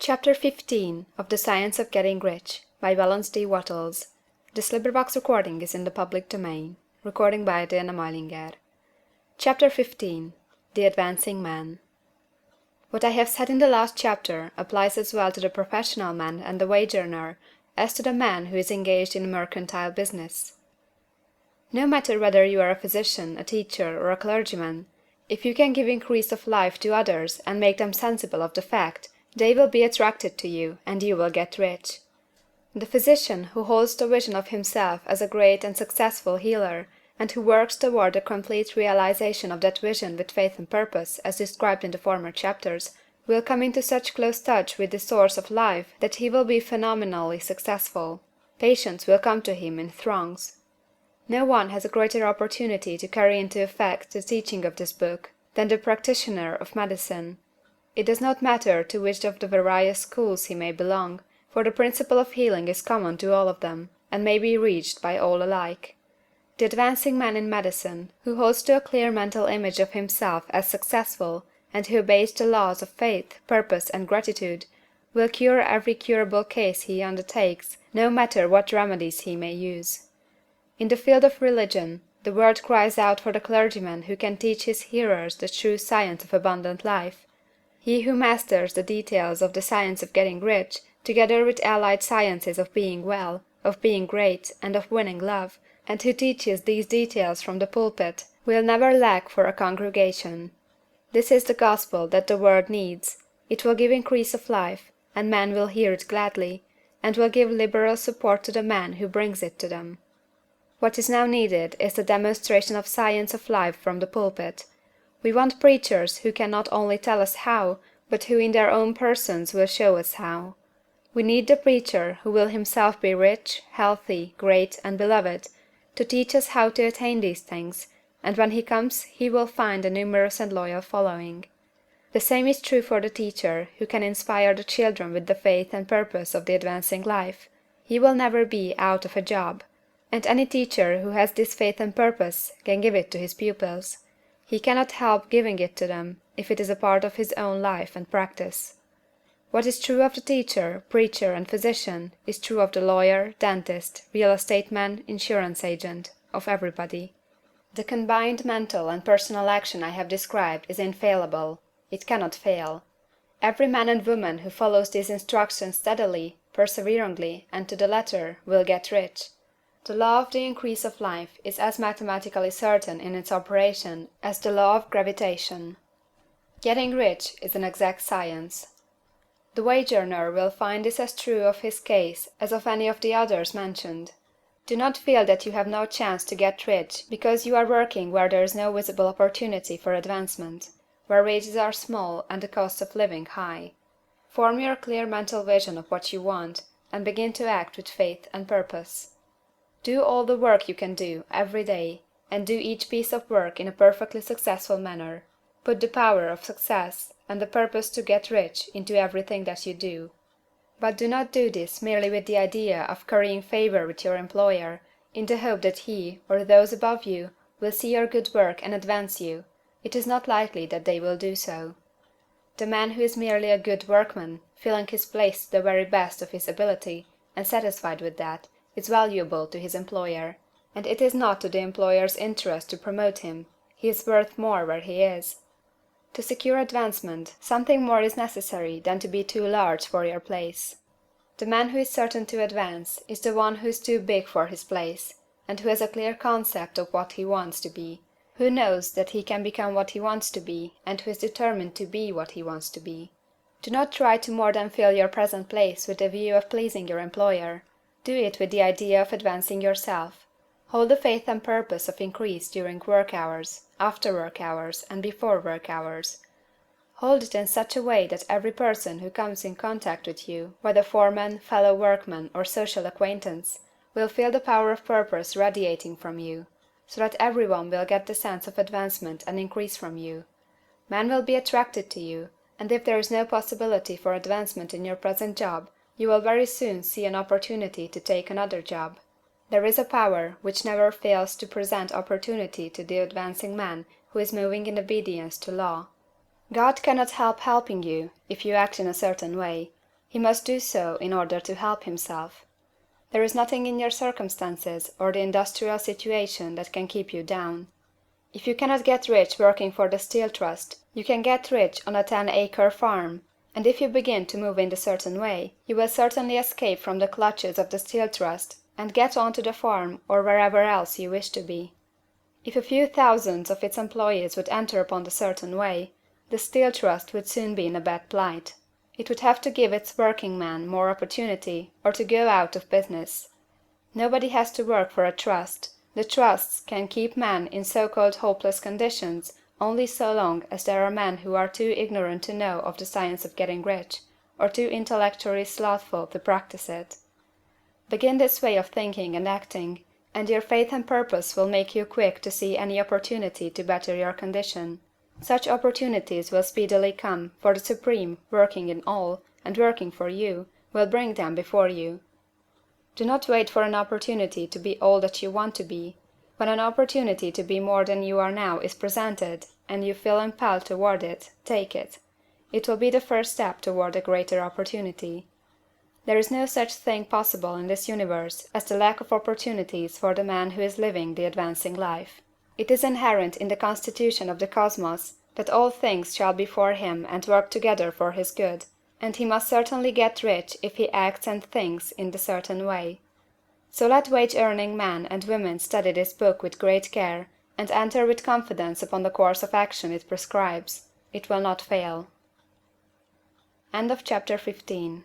Chapter 15 of The Science of Getting Rich by Wallace D. Wattles. This recording is in the public domain. Recording by Majlinger. Chapter 15 The Advancing Man. What I have said in the last chapter applies as well to the professional man and the wage earner as to the man who is engaged in mercantile business. No matter whether you are a physician, a teacher, or a clergyman, if you can give increase of life to others and make them sensible of the fact, they will be attracted to you, and you will get rich. The physician who holds the vision of himself as a great and successful healer, and who works toward the complete realization of that vision with faith and purpose, as described in the former chapters, will come into such close touch with the source of life that he will be phenomenally successful. Patients will come to him in throngs. No one has a greater opportunity to carry into effect the teaching of this book than the practitioner of medicine. It does not matter to which of the various schools he may belong, for the principle of healing is common to all of them, and may be reached by all alike. The advancing man in medicine, who holds to a clear mental image of himself as successful, and who obeys the laws of faith, purpose, and gratitude, will cure every curable case he undertakes, no matter what remedies he may use. In the field of religion, the world cries out for the clergyman who can teach his hearers the true science of abundant life. He who masters the details of the science of getting rich, together with allied sciences of being well, of being great, and of winning love, and who teaches these details from the pulpit, will never lack for a congregation. This is the gospel that the world needs. It will give increase of life, and men will hear it gladly, and will give liberal support to the man who brings it to them. What is now needed is the demonstration of science of life from the pulpit. We want preachers who can not only tell us how, but who in their own persons will show us how. We need the preacher who will himself be rich, healthy, great, and beloved, to teach us how to attain these things, and when he comes he will find a numerous and loyal following. The same is true for the teacher who can inspire the children with the faith and purpose of the advancing life. He will never be out of a job, and any teacher who has this faith and purpose can give it to his pupils. He cannot help giving it to them if it is a part of his own life and practice. What is true of the teacher, preacher, and physician is true of the lawyer, dentist, real estate man, insurance agent, of everybody. The combined mental and personal action I have described is infallible. It cannot fail. Every man and woman who follows these instructions steadily, perseveringly, and to the letter will get rich. The law of the increase of life is as mathematically certain in its operation as the law of gravitation. Getting rich is an exact science. The wage earner will find this as true of his case as of any of the others mentioned. Do not feel that you have no chance to get rich because you are working where there is no visible opportunity for advancement, where wages are small and the cost of living high. Form your clear mental vision of what you want, and begin to act with faith and purpose. Do all the work you can do, every day, and do each piece of work in a perfectly successful manner. Put the power of success and the purpose to get rich into everything that you do. But do not do this merely with the idea of currying favor with your employer, in the hope that he, or those above you, will see your good work and advance you. It is not likely that they will do so. The man who is merely a good workman, filling his place to the very best of his ability, and satisfied with that, is valuable to his employer, and it is not to the employer's interest to promote him. He is worth more where he is. To secure advancement, something more is necessary than to be too large for your place. The man who is certain to advance is the one who is too big for his place, and who has a clear concept of what he wants to be, who knows that he can become what he wants to be, and who is determined to be what he wants to be. Do not try to more than fill your present place with the view of pleasing your employer. Do it with the idea of advancing yourself. Hold the faith and purpose of increase during work hours, after work hours, and before work hours. Hold it in such a way that every person who comes in contact with you, whether foreman, fellow workman, or social acquaintance, will feel the power of purpose radiating from you, so that everyone will get the sense of advancement and increase from you. Men will be attracted to you, and if there is no possibility for advancement in your present job, you will very soon see an opportunity to take another job. There is a power which never fails to present opportunity to the advancing man who is moving in obedience to law. God cannot help helping you if you act in a certain way. He must do so in order to help himself. There is nothing in your circumstances or the industrial situation that can keep you down. If you cannot get rich working for the Steel Trust, you can get rich on a 10-acre farm, and if you begin to move in a certain way, you will certainly escape from the clutches of the Steel Trust and get on to the farm or wherever else you wish to be. If a few thousands of its employees would enter upon the certain way, the Steel Trust would soon be in a bad plight. It would have to give its working men more opportunity or to go out of business. Nobody has to work for a trust. The trusts can keep men in so-called hopeless conditions only so long as there are men who are too ignorant to know of the science of getting rich, or too intellectually slothful to practice it. Begin this way of thinking and acting, and your faith and purpose will make you quick to see any opportunity to better your condition. Such opportunities will speedily come, for the Supreme, working in all, and working for you, will bring them before you. Do not wait for an opportunity to be all that you want to be. When an opportunity to be more than you are now is presented, and you feel impelled toward it, take it. It will be the first step toward a greater opportunity. There is no such thing possible in this universe as the lack of opportunities for the man who is living the advancing life. It is inherent in the constitution of the cosmos that all things shall be for him and work together for his good, and he must certainly get rich if he acts and thinks in the certain way. So let wage-earning men and women study this book with great care, and enter with confidence upon the course of action it prescribes. It will not fail. End of chapter 15.